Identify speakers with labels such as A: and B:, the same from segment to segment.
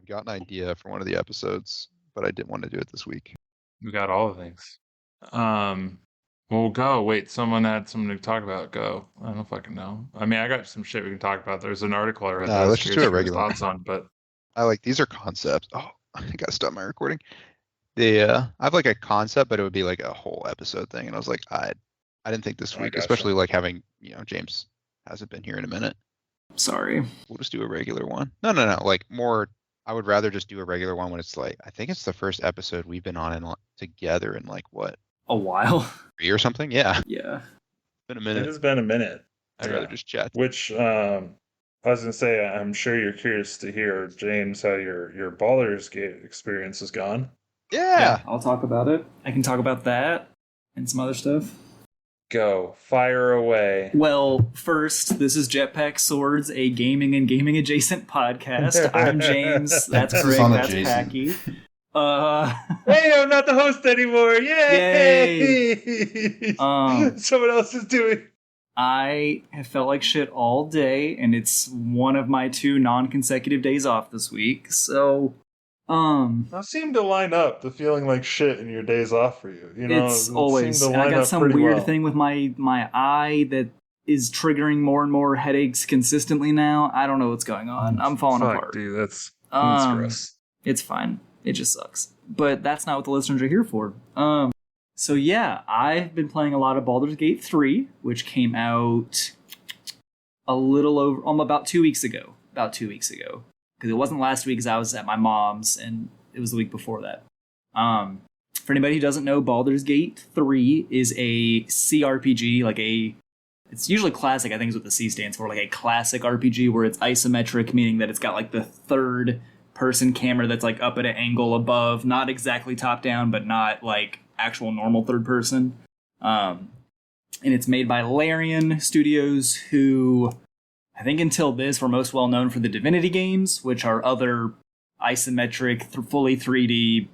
A: I've got an idea for one of the episodes, but I didn't want to do it this week.
B: We got all the things. Well, go. Wait, someone had something to talk about. Go. I don't fucking know. I mean, I got some shit we can talk about. There's an article I read that I was
A: Let's just do
B: curious
A: a
B: for your
A: regular.
B: thoughts on, but
A: These are concepts. Oh, I gotta stop my recording. I have like a concept, but it would be like a whole episode thing. And I was like, I didn't think this
B: I
A: week,
B: gotcha.
A: especially like having, James hasn't been here in a minute.
C: Sorry.
A: We'll just do a regular one. No. Like more, I would rather just do a regular one when it's like, I think it's the first episode we've been on together in like what?
C: A while.
A: 3 or something? Yeah.
C: Yeah.
A: It's been a
B: it
A: minute.
B: has been a minute.
A: I'd rather just chat.
B: Which I was gonna say, I'm sure you're curious to hear, James, how your Baldur's Gate experience has gone.
A: Yeah.
C: I'll talk about it. I can talk about that and some other stuff.
B: Go. Fire away.
C: Well, first, this is Jetpack Swords, a gaming and gaming adjacent podcast. I'm James. That's Greg. That's Packy.
B: Hey, I'm not the host anymore. Yay! Someone else is doing.
C: I have felt like shit all day, and it's one of my 2 non-consecutive days off this week. So,
B: I seem to line up the feeling like shit in your days off for you.
C: It's always. I got some weird thing with my eye that is triggering more and more headaches consistently now. I don't know what's going on. I'm falling apart.
B: Dude, that's gross.
C: It's fine. It just sucks. But that's not what the listeners are here for. So yeah, I've been playing a lot of Baldur's Gate 3, which came out about 2 weeks ago. Because it wasn't last week because I was at my mom's, and it was the week before that. For anybody who doesn't know, Baldur's Gate 3 is a CRPG, it's usually classic, I think is what the C stands for, like a classic RPG where it's isometric, meaning that it's got like the third person camera that's like up at an angle above, not exactly top down, but not like actual normal third person. And it's made by Larian Studios, who I think until this were most well known for the Divinity games, which are other isometric, fully 3D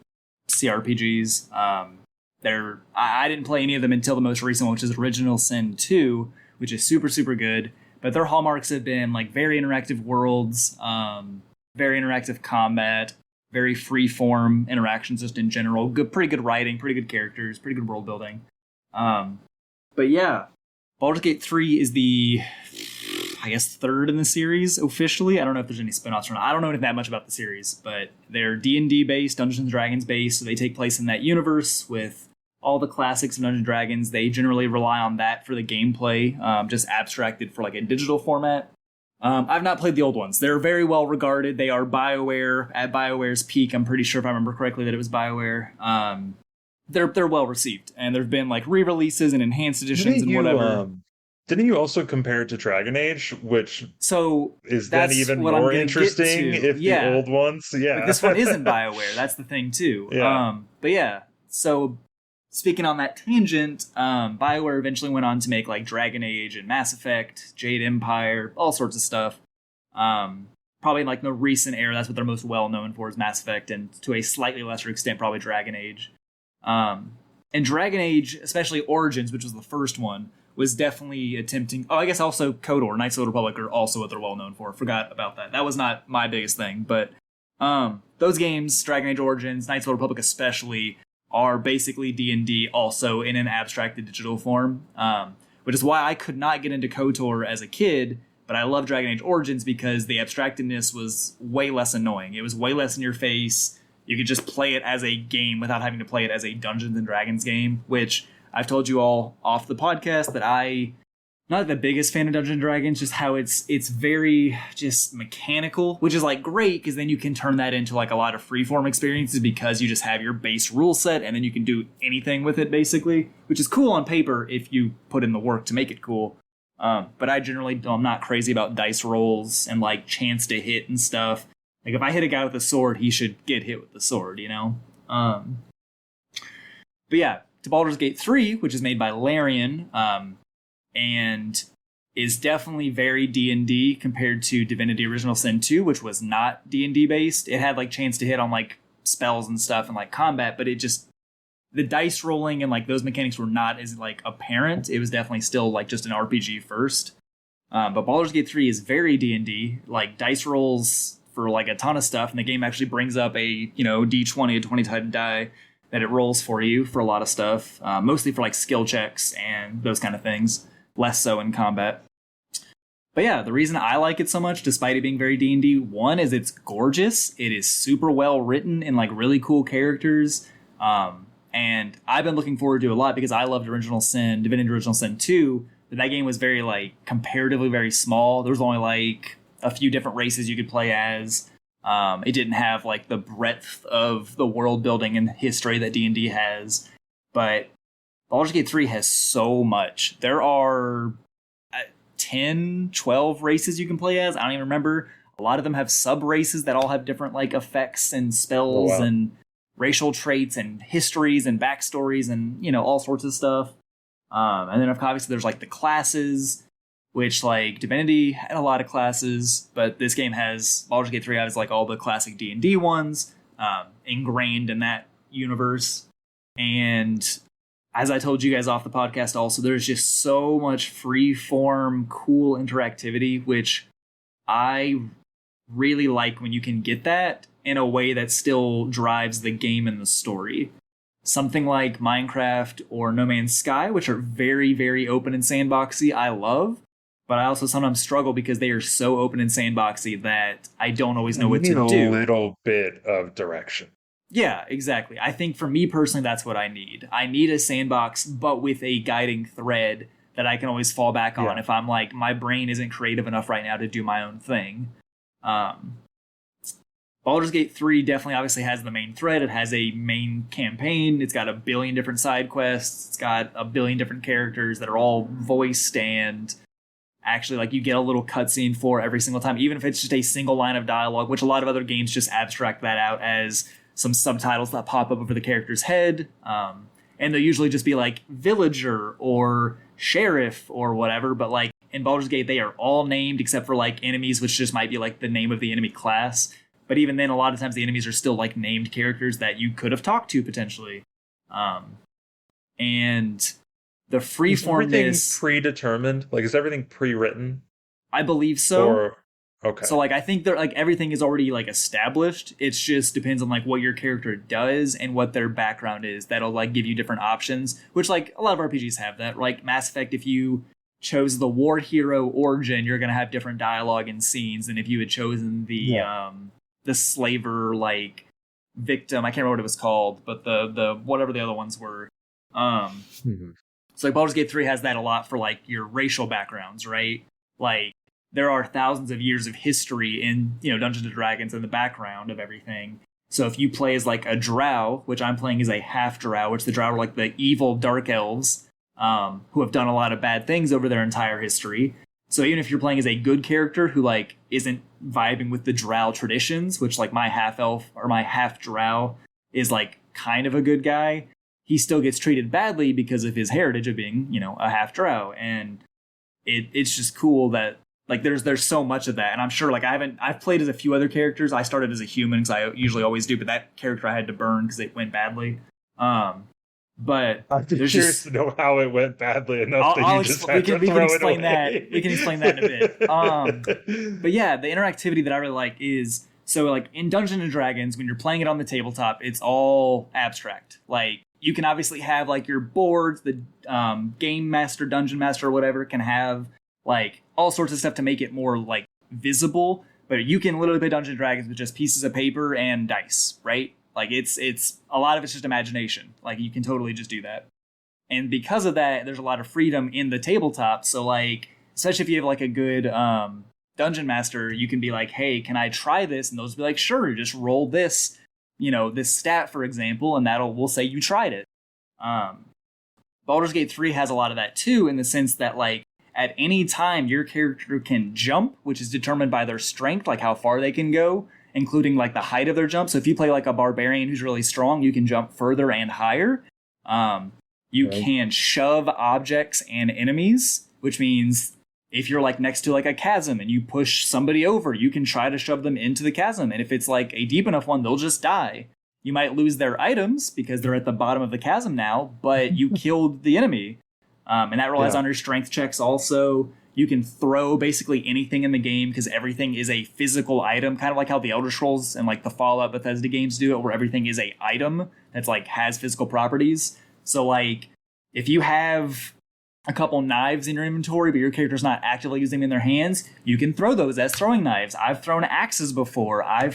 C: CRPGs. I didn't play any of them until the most recent one, which is Original Sin 2, which is super, super good. But their hallmarks have been like very interactive worlds, very interactive combat, very free-form interactions just in general. Pretty good writing, pretty good characters, pretty good world building. But yeah, Baldur's Gate 3 is the, I guess, third in the series officially. I don't know if there's any spin-offs or not. I don't know that much about the series, but they're D&D based, Dungeons and Dragons based, so they take place in that universe with all the classics of Dungeons and Dragons. They generally rely on that for the gameplay, just abstracted for like a digital format. I've not played the old ones. They're very well regarded. They are BioWare, at BioWare's peak. I'm pretty sure, if I remember correctly, that it was BioWare. They're well received, and there've been like re-releases and enhanced editions and whatever.
B: Didn't you also compare it to Dragon Age, which is then even more interesting if the old ones? Yeah,
C: but this one isn't BioWare. That's the thing too.
B: Yeah.
C: But yeah, so speaking on that tangent, BioWare eventually went on to make like Dragon Age and Mass Effect, Jade Empire, all sorts of stuff. Probably in like the recent era, that's what they're most well known for is Mass Effect, and to a slightly lesser extent, probably Dragon Age. And Dragon Age, especially Origins, which was the first one, was definitely attempting... Oh, I guess also KOTOR, Knights of the Republic, are also what they're well known for. Forgot about that. That was not my biggest thing, but those games, Dragon Age Origins, Knights of the Republic especially, are basically D&D also in an abstracted digital form, which is why I could not get into KOTOR as a kid, but I love Dragon Age Origins because the abstractedness was way less annoying. It was way less in your face. You could just play it as a game without having to play it as a Dungeons and Dragons game, which I've told you all off the podcast that I'm not the biggest fan of Dungeons and Dragons, just how it's very just mechanical, which is like great because then you can turn that into like a lot of freeform experiences because you just have your base rule set and then you can do anything with it basically, which is cool on paper if you put in the work to make it cool. But I'm not crazy about dice rolls and like chance to hit and stuff. Like if I hit a guy with a sword, he should get hit with the sword, you know? But yeah, to Baldur's Gate 3, which is made by Larian, and is definitely very D&D compared to Divinity Original Sin 2, which was not D&D based. It had like chance to hit on like spells and stuff and like combat, but it just, the dice rolling and like those mechanics were not as like apparent. It was definitely still like just an RPG first. But Baldur's Gate 3 is very D&D, like dice rolls for like a ton of stuff, and the game actually brings up a d20, a 20-sided die that it rolls for you for a lot of stuff, mostly for like skill checks and those kind of things, less so in combat. But yeah, the reason I like it so much, despite it being very D&D, one is it's gorgeous. It is super well written and like really cool characters. And I've been looking forward to it a lot because I loved Divinity Original Sin 2. But that game was very like comparatively very small. There was only like a few different races you could play as. It didn't have like the breadth of the world building and history that D&D has. But Baldur's Gate 3 has so much. There are 10, 12 races you can play as. I don't even remember. A lot of them have sub-races that all have different like effects and spells and racial traits and histories and backstories and, all sorts of stuff. And then obviously there's like the classes, which like Divinity had a lot of classes, but this game Baldur's Gate 3 has like all the classic D&D ones ingrained in that universe. And as I told you guys off the podcast also, there's just so much free-form, cool interactivity, which I really like when you can get that in a way that still drives the game and the story. Something like Minecraft or No Man's Sky, which are very, very open and sandboxy, I love. But I also sometimes struggle because they are so open and sandboxy that I don't always know what to do.
B: A little bit of direction.
C: Yeah, exactly. I think for me personally, that's what I need. I need a sandbox, but with a guiding thread that I can always fall back on if I'm like, my brain isn't creative enough right now to do my own thing. Baldur's Gate 3 definitely obviously has the main thread. It has a main campaign. It's got a billion different side quests. It's got a billion different characters that are all voiced, and actually like you get a little cutscene for every single time, even if it's just a single line of dialogue, which a lot of other games just abstract that out as some subtitles that pop up over the character's head. And they'll usually just be like villager or sheriff or whatever. But like in Baldur's Gate, they are all named except for like enemies, which just might be like the name of the enemy class. But even then, a lot of times the enemies are still like named characters that you could have talked to potentially. And the freeformness... Is everything
B: predetermined? Like, is everything pre-written?
C: I believe so.
B: Okay.
C: So like I think that like everything is already like established. It just depends on like what your character does and what their background is. That'll like give you different options, which like a lot of RPGs have that. Like Mass Effect, if you chose the war hero origin, you're gonna have different dialogue and scenes than if you had chosen the slaver like victim. I can't remember what it was called, but the whatever the other ones were. So like Baldur's Gate 3 has that a lot for like your racial backgrounds, right? Like there are thousands of years of history in, Dungeons and Dragons in the background of everything. So if you play as like a drow, which I'm playing as a half drow, which the drow are like the evil dark elves, who have done a lot of bad things over their entire history. So even if you're playing as a good character who like isn't vibing with the drow traditions, which like my half elf or my half drow is like kind of a good guy, he still gets treated badly because of his heritage of being, a half drow. And it's just cool that like there's so much of that. And I'm sure like I've played as a few other characters. I started as a human because I usually always do, but that character I had to burn because it went badly. But
B: I'm curious to know how it went badly enough that you just had to throw it away.
C: We can explain that in a bit. But yeah, the interactivity that I really like is, so like in Dungeons and Dragons, when you're playing it on the tabletop, it's all abstract. Like you can obviously have like your boards, the game master, dungeon master, or whatever can have like all sorts of stuff to make it more like visible. But you can literally play Dungeons and Dragons with just pieces of paper and dice, right? Like it's a lot of it's just imagination. Like you can totally just do that. And because of that, there's a lot of freedom in the tabletop. So like, especially if you have like a good dungeon master, you can be like, hey, can I try this? And those will be like, sure, just roll this, this stat, for example, and we'll say you tried it. Baldur's Gate 3 has a lot of that too, in the sense that like at any time your character can jump, which is determined by their strength, like how far they can go, including like the height of their jump. So if you play like a barbarian who's really strong, you can jump further and higher. You can shove objects and enemies, which means if you're like next to like a chasm and you push somebody over, you can try to shove them into the chasm. And if it's like a deep enough one, they'll just die. You might lose their items because they're at the bottom of the chasm now, but you killed the enemy. And that relies on your strength checks also. You can throw basically anything in the game because everything is a physical item, kind of like how the Elder Scrolls and like the Fallout Bethesda games do it, where everything is a item that's like has physical properties. So like if you have a couple knives in your inventory, but your character's not actively using them in their hands, you can throw those as throwing knives. I've thrown axes before. I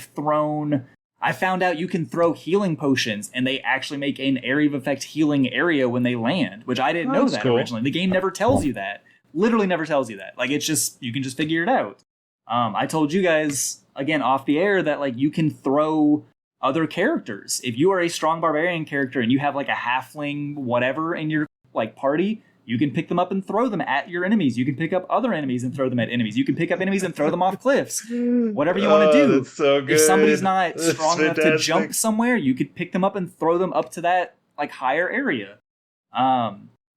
C: found out you can throw healing potions, and they actually make an area of effect healing area when they land, which I didn't know that originally. The game never tells you that. Literally never tells you that. Like, it's just, you can just figure it out. I told you guys, again, off the air, that like you can throw other characters. If you are a strong barbarian character and you have like a halfling whatever in your like party, you can pick them up and throw them at your enemies. You can pick up other enemies and throw them at enemies. You can pick up enemies and throw them off cliffs. Whatever you want to do.
D: That's so good.
C: If somebody's not
D: That's
C: strong enough to
D: fantastic.
C: jump somewhere, you could pick them up and throw them up to that like higher area.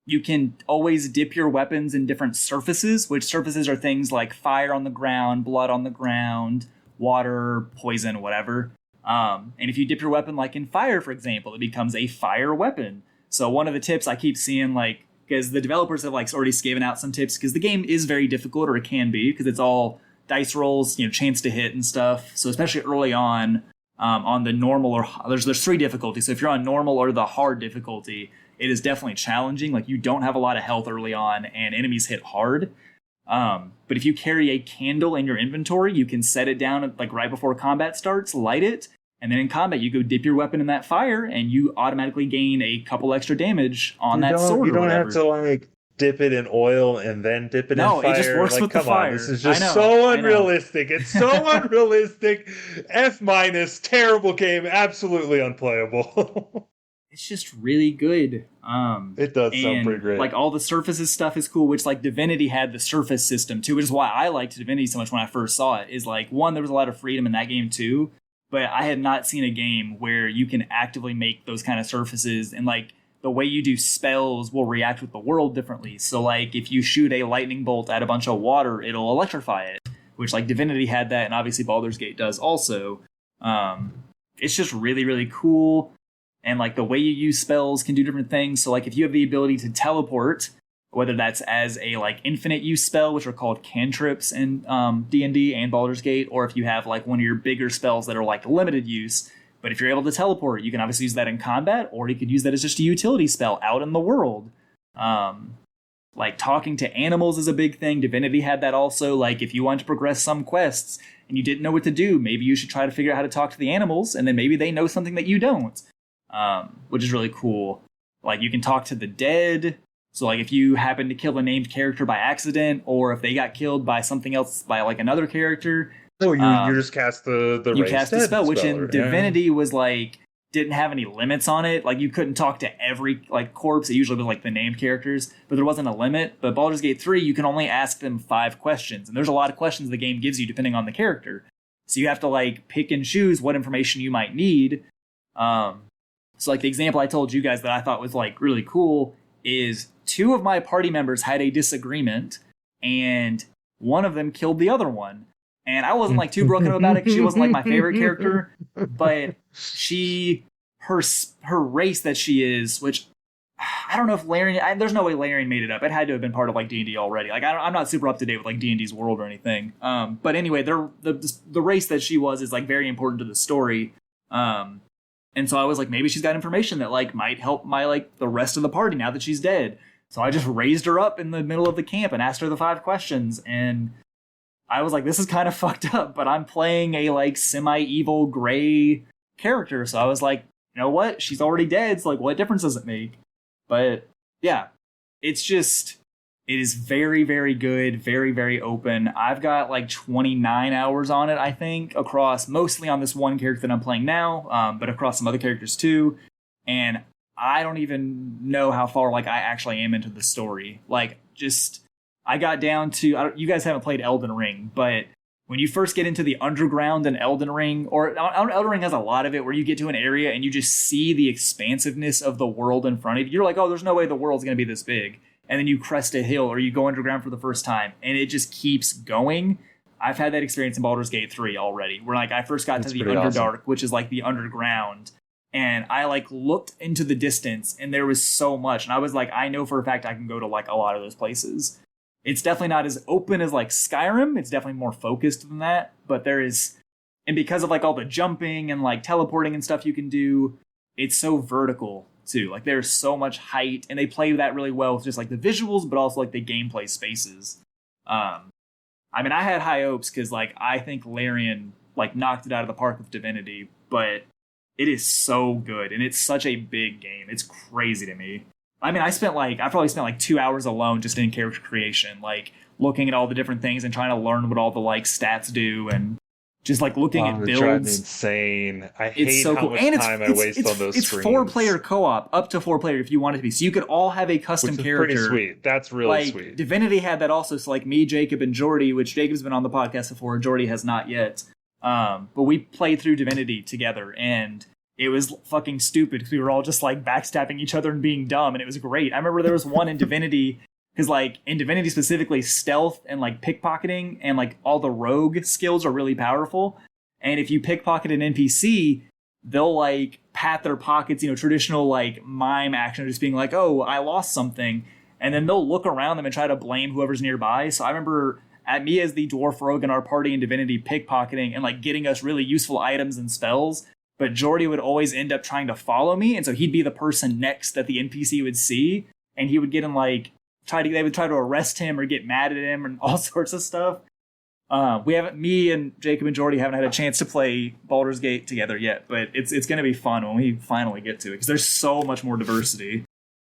C: You can always dip your weapons in different surfaces, which surfaces are things like fire on the ground, blood on the ground, water, poison, whatever. And if you dip your weapon like in fire, for example, it becomes a fire weapon. So one of the tips I keep seeing, like, because the developers have like already given out some tips, because the game is very difficult, or it can be, because it's all dice rolls, you know, chance to hit and stuff. So especially early on the normal, or there's 3 difficulties. So if you're on normal or the hard difficulty, it is definitely challenging. Like, you don't have a lot of health early on, and enemies hit hard. But if you carry a candle in your inventory, you can set it down like right before combat starts, light it, and then in combat you go dip your weapon in that fire, and you automatically gain a couple extra damage on that sword.
D: You don't
C: or whatever.
D: have to like dip it in oil and then dip it in fire.
C: No, it just works
D: like,
C: with the
D: come
C: fire.
D: on, this is just
C: I know,
D: so
C: I know.
D: unrealistic. It's so unrealistic. F-, terrible game, absolutely unplayable.
C: It's just really good.
D: It does sound pretty great.
C: Like, all the surfaces stuff is cool, which like Divinity had the surface system too, which is why I liked Divinity so much when I first saw it. Is like, one, there was a lot of freedom in that game too, but I had not seen a game where you can actively make those kind of surfaces, and like the way you do spells will react with the world differently. So like if you shoot a lightning bolt at a bunch of water, it'll electrify it, which like Divinity had that, and obviously Baldur's Gate does also. It's just really, really cool. And like the way you use spells can do different things. So like if you have the ability to teleport, whether that's as a like infinite use spell, which are called cantrips in D&D and Baldur's Gate, or if you have like one of your bigger spells that are like limited use. But if you're able to teleport, you can obviously use that in combat, or you could use that as just a utility spell out in the world. Like talking to animals is a big thing. Divinity had that also. Like if you want to progress some quests and you didn't know what to do, maybe you should try to figure out how to talk to the animals, and then maybe they know something that you don't. Which is really cool. Like you can talk to the dead. So like if you happen to kill a named character by accident, or if they got killed by something else, by like another character.
D: Oh, you just cast the
C: you
D: raised
C: cast the
D: dead
C: spell, which in
D: yeah.
C: Divinity was like didn't have any limits on it. Like you couldn't talk to every like corpse. It usually was like the named characters, but there wasn't a limit. But Baldur's Gate 3, you can only ask them 5 questions, and there's a lot of questions the game gives you depending on the character. So you have to like pick and choose what information you might need. So like the example I told you guys that I thought was like really cool is 2 of my party members had a disagreement, and one of them killed the other one. And I wasn't like too broken up about it because she wasn't like my favorite character, but her race that she is, which I don't know if Larian, there's no way Larian made it up. It had to have been part of like D&D already. Like I'm not super up to date with like D&D's world or anything. But anyway, the race that she was is like very important to the story. And so I was like, maybe she's got information that like might help my like the rest of the party now that she's dead. So I just raised her up in the middle of the camp and asked her the 5 questions. And I was like, this is kind of fucked up, but I'm playing a like semi-evil gray character. So I was like, you know what? She's already dead. So like, what difference does it make? But yeah, it's just, it is very, very good. Very, very open. I've got like 29 hours on it, I think, across mostly on this one character that I'm playing now, but across some other characters too. And I don't even know how far like I actually am into the story. Like just, I got down to, you guys haven't played Elden Ring, but when you first get into the underground in Elden Ring, or Elden Ring has a lot of it where you get to an area and you just see the expansiveness of the world in front of you. You're like, oh, there's no way the world's going to be this big. And then you crest a hill or you go underground for the first time and it just keeps going. I've had that experience in Baldur's Gate 3 already, where like I first got to the Underdark, awesome. Which is like the underground. And I like looked into the distance and there was so much. And I was like, I know for a fact I can go to like a lot of those places. It's definitely not as open as like Skyrim. It's definitely more focused than that. But there is, and because of like all the jumping and like teleporting and stuff you can do, it's so vertical too. Like there's so much height, and they play that really well with just like the visuals, but also like the gameplay spaces. I mean, I had high hopes because like I think Larian like knocked it out of the park with Divinity, but it is so good, and it's such a big game. It's crazy to me. I mean, I probably spent like 2 hours alone just in character creation, like looking at all the different things and trying to learn what all the like stats do, and just like looking at builds.
D: Drives me insane. I hate
C: so
D: how
C: cool.
D: much
C: And
D: time I waste on those
C: it's
D: screens.
C: 4-player co-op, up to 4-player if you want it to be. So you could all have a custom
D: Which is
C: character.
D: pretty sweet. That's really
C: like,
D: sweet.
C: Divinity had that also. So like me, Jacob, and Jordy, which Jacob's been on the podcast before, Jordy has not yet. But we played through Divinity together, and it was fucking stupid because we were all just like backstabbing each other and being dumb, and it was great. I remember there was one in Divinity, because like in Divinity specifically, stealth and like pickpocketing and like all the rogue skills are really powerful. And if you pickpocket an NPC, they'll like pat their pockets, traditional like mime action, just being like, oh, I lost something. And then they'll look around them and try to blame whoever's nearby. So I remember at me as the dwarf rogue in our party in Divinity pickpocketing and like getting us really useful items and spells. But Jordy would always end up trying to follow me. And so he'd be the person next that the NPC would see. And he would get him like, they would try to arrest him or get mad at him and all sorts of stuff. Me and Jacob and Jordy haven't had a chance to play Baldur's Gate together yet, but it's going to be fun when we finally get to it because there's so much more diversity.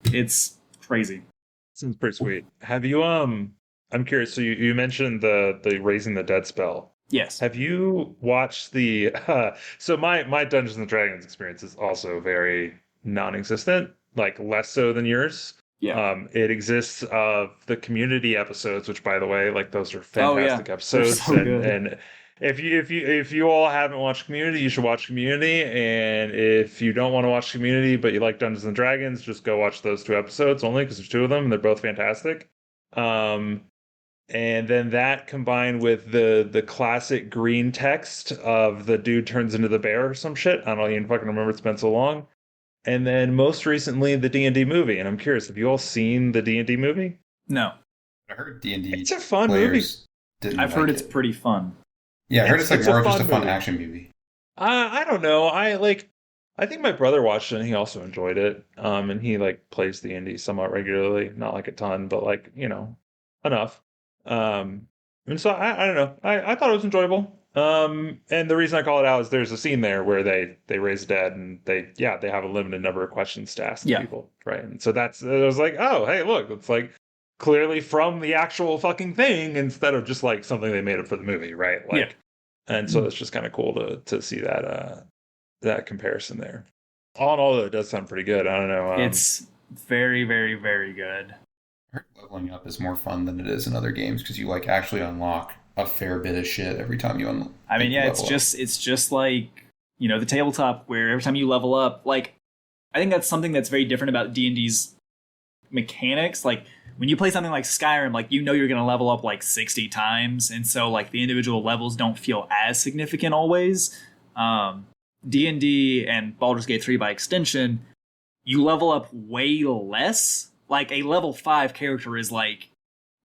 C: It's crazy.
D: Sounds pretty sweet. Have you I'm curious. So you mentioned the Raising the Dead spell.
C: Yes.
D: Have you watched the? So my Dungeons and Dragons experience is also very non-existent, like less so than yours.
C: Yeah.
D: It exists of the community episodes, which by the way, like those are fantastic episodes.
C: So good.
D: And if you all haven't watched Community, you should watch Community. And if you don't want to watch Community, but you like Dungeons and Dragons, just go watch those 2 episodes only because there's 2 of them and they're both fantastic. And then that combined with the classic green text of the dude turns into the bear or some shit. I don't even fucking remember. It's been so long. And then most recently, the D&D movie. And I'm curious, have you all seen the D&D movie?
C: No.
E: I heard D&D.
D: It's a fun movie.
C: I've heard it's pretty fun.
E: Yeah, I heard it's like more of just a fun action movie.
D: I don't know. I think my brother watched it and he also enjoyed it. And he like plays D&D somewhat regularly, not like a ton, but like, enough. And so I don't know. I thought it was enjoyable. And the reason I call it out is there's a scene there where they raise dead and they have a limited number of questions to ask the people, right? And so I was like, oh, hey, look, it's like clearly from the actual fucking thing instead of just like something they made up for the movie, right? Like, and so it's just kind of cool to see that comparison there. All in all, though, it does sound pretty good. I don't know.
C: It's very, very, very good.
E: I heard leveling up is more fun than it is in other games because you like actually unlock a fair bit of shit every time you unlock.
C: I mean, yeah, it's just like, the tabletop where every time you level up, like, I think that's something that's very different about D&D's mechanics. Like, when you play something like Skyrim, like, you're going to level up like 60 times. And so like the individual levels don't feel as significant always. D&D and Baldur's Gate 3 by extension, you level up way less. Like a level 5 character is like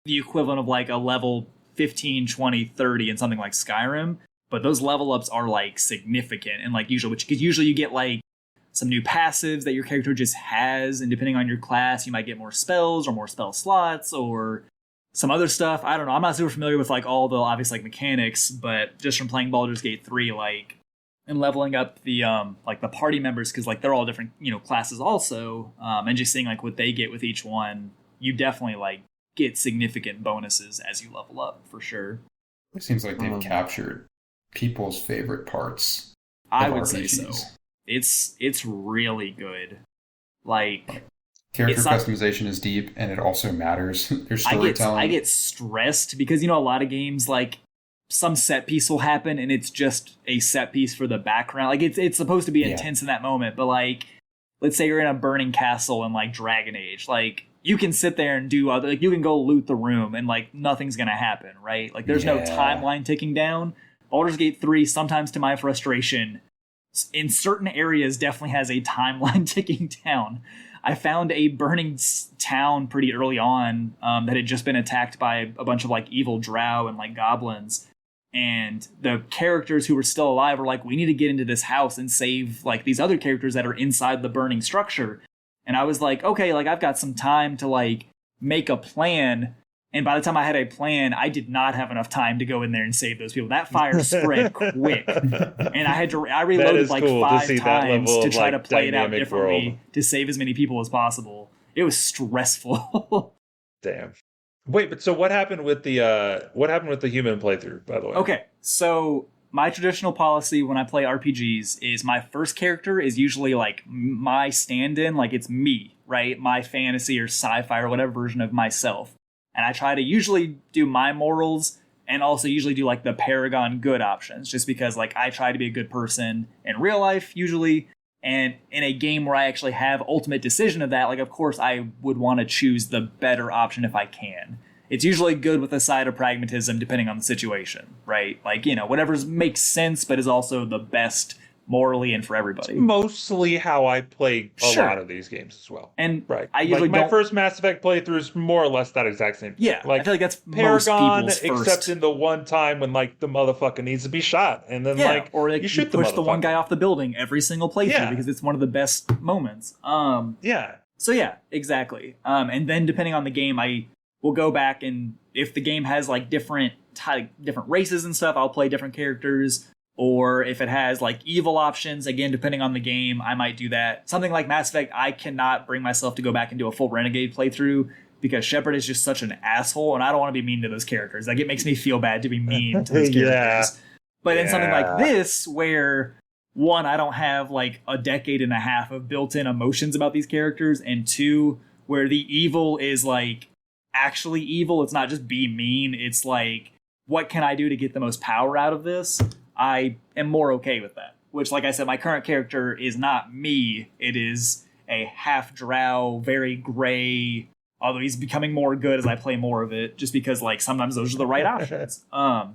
C: the equivalent of like a level 15, 20, 30 in something like Skyrim, but those level ups are like significant and like usual, because usually you get like some new passives that your character just has, and depending on your class, you might get more spells or more spell slots or some other stuff. I don't know. I'm not super familiar with like all the obvious like mechanics, but just from playing Baldur's Gate 3, like, and leveling up the like the party members, because like they're all different classes also, and just seeing like what they get with each one, you definitely like get significant bonuses as you level up for sure.
E: It seems like they've captured people's favorite parts.
C: I would say so. It's really good. Like
E: character customization is deep, and it also matters. There's storytelling.
C: I get stressed because a lot of games, like, some set piece will happen and it's just a set piece for the background. Like it's supposed to be intense in that moment, but like, let's say you're in a burning castle in like Dragon Age, like you can sit there and do other, like you can go loot the room and like nothing's gonna happen, right? Like there's no timeline ticking down. Baldur's Gate 3, sometimes to my frustration, in certain areas definitely has a timeline ticking down. I found a burning town pretty early on that had just been attacked by a bunch of like evil drow and like goblins. And the characters who were still alive were like, we need to get into this house and save like these other characters that are inside the burning structure. And I was like, okay, like I've got some time to like make a plan. And by the time I had a plan, I did not have enough time to go in there and save those people. That fire spread quick. And I reloaded like
D: cool
C: 5 times to try
D: like,
C: to play it out differently
D: world.
C: to save as many people as possible. It was stressful.
D: Damn. Wait, but so what happened with the human playthrough, by the way?
C: Okay, so my traditional policy when I play RPGs is my first character is usually like my stand-in, like it's me, right? My fantasy or sci-fi or whatever version of myself. And I try to usually do my morals and also usually do like the Paragon good options, just because like I try to be a good person in real life usually. And in a game where I actually have ultimate decision of that, like of course I would want to choose the better option if I can. It's usually good with a side of pragmatism depending on the situation, right? Like, you know, whatever makes sense but is also the best morally and for everybody.
D: Mostly how I play a lot of these games as well.
C: And
D: right.
C: I usually
D: like my first Mass Effect playthrough is more or less that exact same thing.
C: Yeah,
D: like,
C: I feel like that's
D: Paragon,
C: most people's first.
D: except in the one time when like the motherfucker needs to be shot, and then like
C: or like,
D: you shoot
C: push the one guy off the building every single playthrough because it's one of the best moments. So yeah, exactly. And then depending on the game, I will go back and if the game has like different races and stuff, I'll play different characters. Or if it has like evil options, again, depending on the game, I might do that. Something like Mass Effect, I cannot bring myself to go back and do a full Renegade playthrough because Shepard is just such an asshole, and I don't want to be mean to those characters. Like, it makes me feel bad to be mean to those characters. But in something like this, where one, I don't have like a decade and a half of built-in emotions about these characters, and two, where the evil is like actually evil. It's not just be mean. It's like, what can I do to get the most power out of this? I am more okay with that. Which, like I said, my current character is not me. It is a half drow, very gray, although he's becoming more good as I play more of it, just because like sometimes those are the right options. But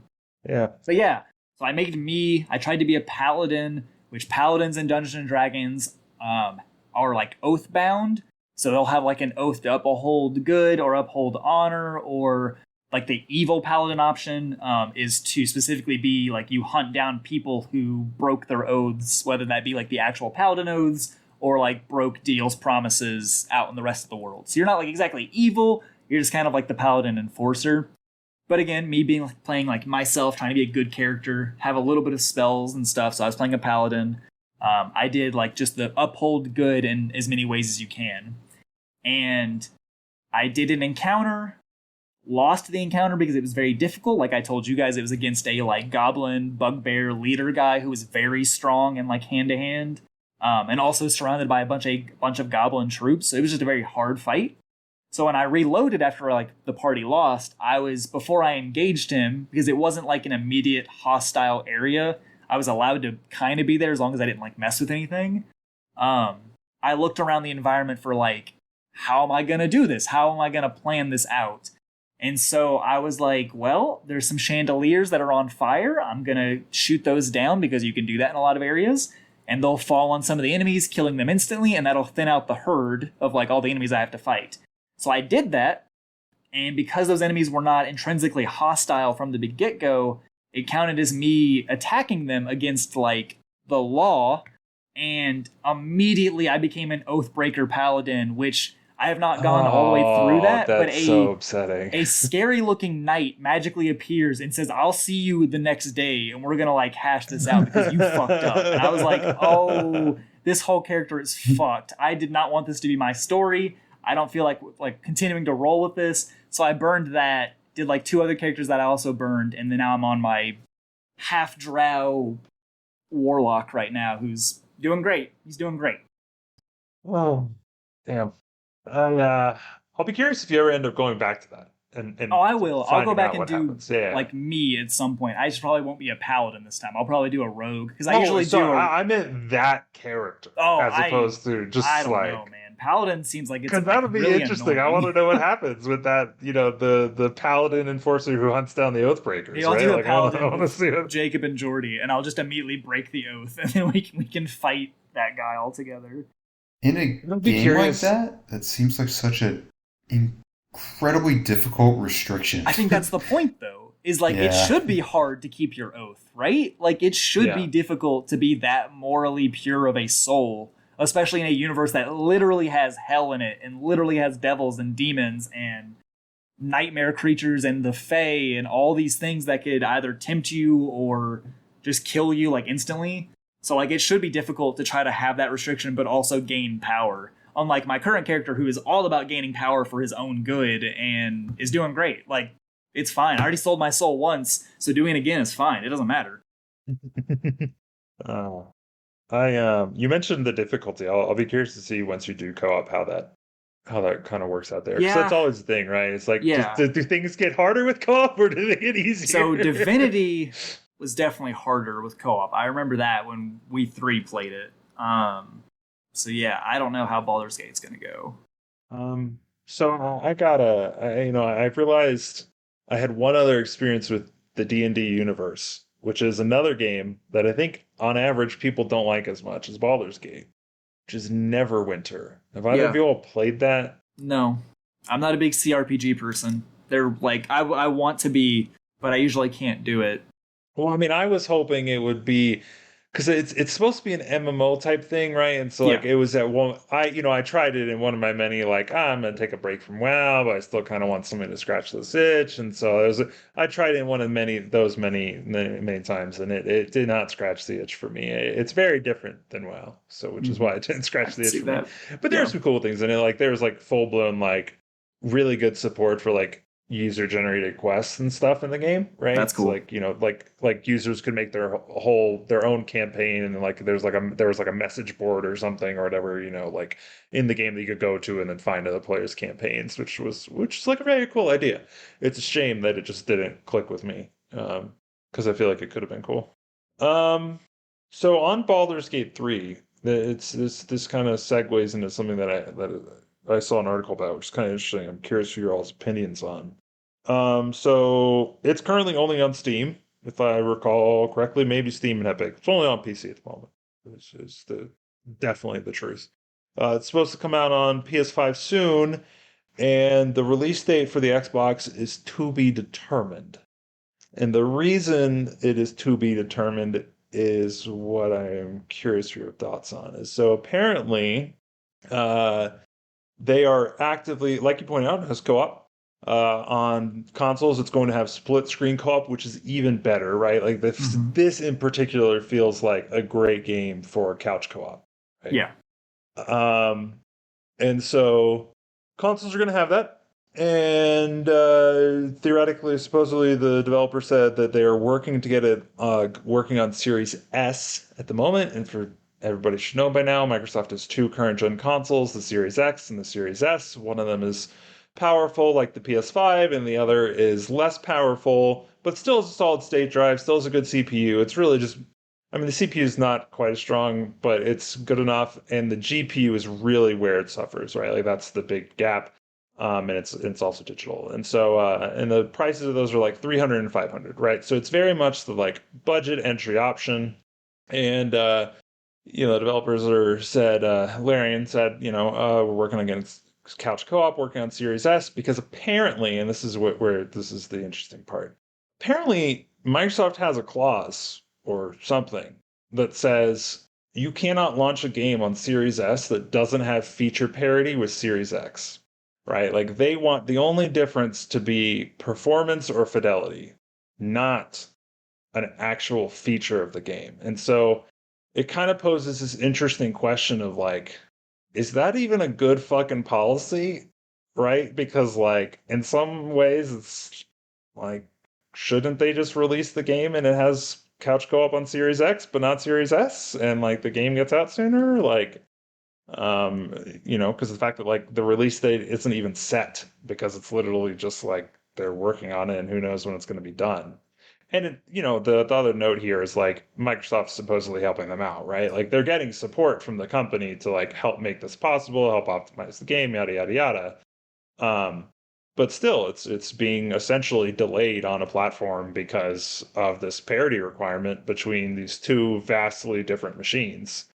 C: yeah, so I made me. I tried to be a paladin, which paladins in Dungeons and Dragons are like oath bound. So they'll have like an oath to uphold good or uphold honor, or like the evil paladin option is to specifically be like you hunt down people who broke their oaths, whether that be like the actual paladin oaths or like broke deals, promises out in the rest of the world. So you're not like exactly evil, you're just kind of like the paladin enforcer. But again, me being like playing like myself, trying to be a good character, have a little bit of spells and stuff. So I was playing a paladin. I did like just the uphold good in as many ways as you can. And I did an encounter, lost the encounter because it was very difficult. Like I told you guys, it was against a like goblin bugbear leader guy who was very strong and like hand to hand, and also surrounded by a bunch of goblin troops. So it was just a very hard fight. So when I reloaded after like the party lost, before I engaged him, because it wasn't like an immediate hostile area, I was allowed to kind of be there as long as I didn't like mess with anything. I looked around the environment for like, how am I gonna do this? How am I gonna plan this out? And so I was like, well, there's some chandeliers that are on fire. I'm going to shoot those down because you can do that in a lot of areas. And they'll fall on some of the enemies, killing them instantly. And that'll thin out the herd of like all the enemies I have to fight. So I did that. And because those enemies were not intrinsically hostile from the get-go, it counted as me attacking them against like the law. And immediately I became an Oathbreaker Paladin, which I have not gone all the way through that, but
D: so upsetting.
C: A scary-looking knight magically appears and says, "I'll see you the next day, and we're gonna like hash this out because you fucked up." And I was like, "Oh, this whole character is fucked. I did not want this to be my story. I don't feel like continuing to roll with this." So I burned that. Did like 2 other characters that I also burned, and then now I'm on my half drow warlock right now, who's doing great. He's doing great.
D: Oh, damn. I'll be curious if you ever end up going back to that. And
C: I will. I'll go back and do
D: happens.
C: like me at some point. I just probably won't be a paladin this time. I'll probably do a rogue because I usually do.
D: I meant that character as opposed to just
C: I don't
D: like.
C: know, man. Paladin seems like it's
D: because that would be
C: really
D: interesting.
C: annoying.
D: I want to know what happens with that. You know, the paladin enforcer who hunts down the Oathbreakers.
C: Yeah, I'll
D: right?
C: do a
D: like,
C: paladin
D: I want to see it.
C: Jacob and Jordy, and I'll just immediately break the oath, and then we can fight that guy all together.
E: In a
D: I'd be
E: game like
D: curious.
E: that seems like such an incredibly difficult restriction.
C: I think that's the point, though, is like it
E: Yeah.
C: should be hard to keep your oath, right? Like it should be
D: Yeah.
C: difficult to be that morally pure of a soul, especially in a universe that literally has hell in it and literally has devils and demons and nightmare creatures and the Fae and all these things that could either tempt you or just kill you like instantly. So like it should be difficult to try to have that restriction but also gain power. Unlike my current character who is all about gaining power for his own good and is doing great. Like it's fine. I already sold my soul once, so doing it again is fine. It doesn't matter.
D: uh, you mentioned the difficulty. I'll be curious to see once you do co-op how that kind of works out there. Because that's
C: Yeah.
D: always the thing, right? It's like,
C: Yeah.
D: do things get harder with co-op or do they get easier?
C: So Divinity was definitely harder with co-op. I remember that when we three played it. So yeah, I don't know how Baldur's Gate's gonna go.
D: So I've realized I had one other experience with the D&D universe, which is another game that I think on average people don't like as much as Baldur's Gate, which is Neverwinter. Have either of
C: Yeah.
D: you all played that?
C: No, I'm not a big CRPG person. They're like I want to be, but I usually can't do it.
D: Well, I mean, I was hoping it would be because it's supposed to be an MMO type thing, right? And so like
C: Yeah.
D: it was at one I tried it in one of my many like I'm gonna take a break from WoW, but I still kind of want something to scratch this itch. And so I tried it in one of many times, and it did not scratch the itch for me. It's very different than WoW, so which is why it didn't
C: I
D: scratch the
C: can
D: itch
C: see
D: for me.
C: that.
D: But there
C: Yeah.
D: are some cool things in it. Like there's like full blown like really good support for like user generated quests and stuff in the game, right?
C: That's cool.
D: So like, like users could make their own campaign, and like there was like a message board or something or whatever, like in the game that you could go to and then find other players' campaigns, which is like a very cool idea. It's a shame that it just didn't click with me. Because I feel like it could have been cool. So on Baldur's Gate 3, it's this kind of segues into something that I saw an article about, which is kind of interesting. I'm curious for your all's opinions on. So it's currently only on Steam, if I recall correctly. Maybe Steam and Epic. It's only on PC at the moment. This is definitely the truth. It's supposed to come out on PS5 soon, and the release date for the Xbox is to be determined. And the reason it is to be determined is what I am curious for your thoughts on. Is so apparently, they are actively, like you pointed out, has co-op. On consoles, it's going to have split screen co-op, which is even better, right? Like this in particular feels like a great game for couch co-op. Right?
C: Yeah.
D: And so consoles are going to have that. And theoretically, supposedly, the developer said that they are working to get it working on Series S at the moment. And for everybody should know by now, Microsoft has two current gen consoles, the Series X and the Series S. One of them is powerful like the PS5, and the other is less powerful, but still is a solid state drive, still is a good CPU. It's really just, I mean, the CPU is not quite as strong, but it's good enough, and the GPU is really where it suffers, right? Like that's the big gap. And it's also digital, and so and the prices of those are like 300 and 500, right? So it's very much the like budget entry option. And developers Larian said, we're working on getting couch co-op, working on Series S, because apparently, and this is where this is the interesting part, apparently Microsoft has a clause or something that says you cannot launch a game on Series S that doesn't have feature parity with Series X. Right? Like they want the only difference to be performance or fidelity, not an actual feature of the game. And so it kind of poses this interesting question of like, is that even a good fucking policy? Right? Because like in some ways it's like, shouldn't they just release the game and it has couch co-op on Series X but not Series S, and like the game gets out sooner? Like because the fact that like the release date isn't even set, because it's literally just like they're working on it and who knows when it's going to be done. And the other note here is like Microsoft's supposedly helping them out, right? Like they're getting support from the company to like help make this possible, help optimize the game, yada yada yada. But still, it's being essentially delayed on a platform because of this parity requirement between these two vastly different machines.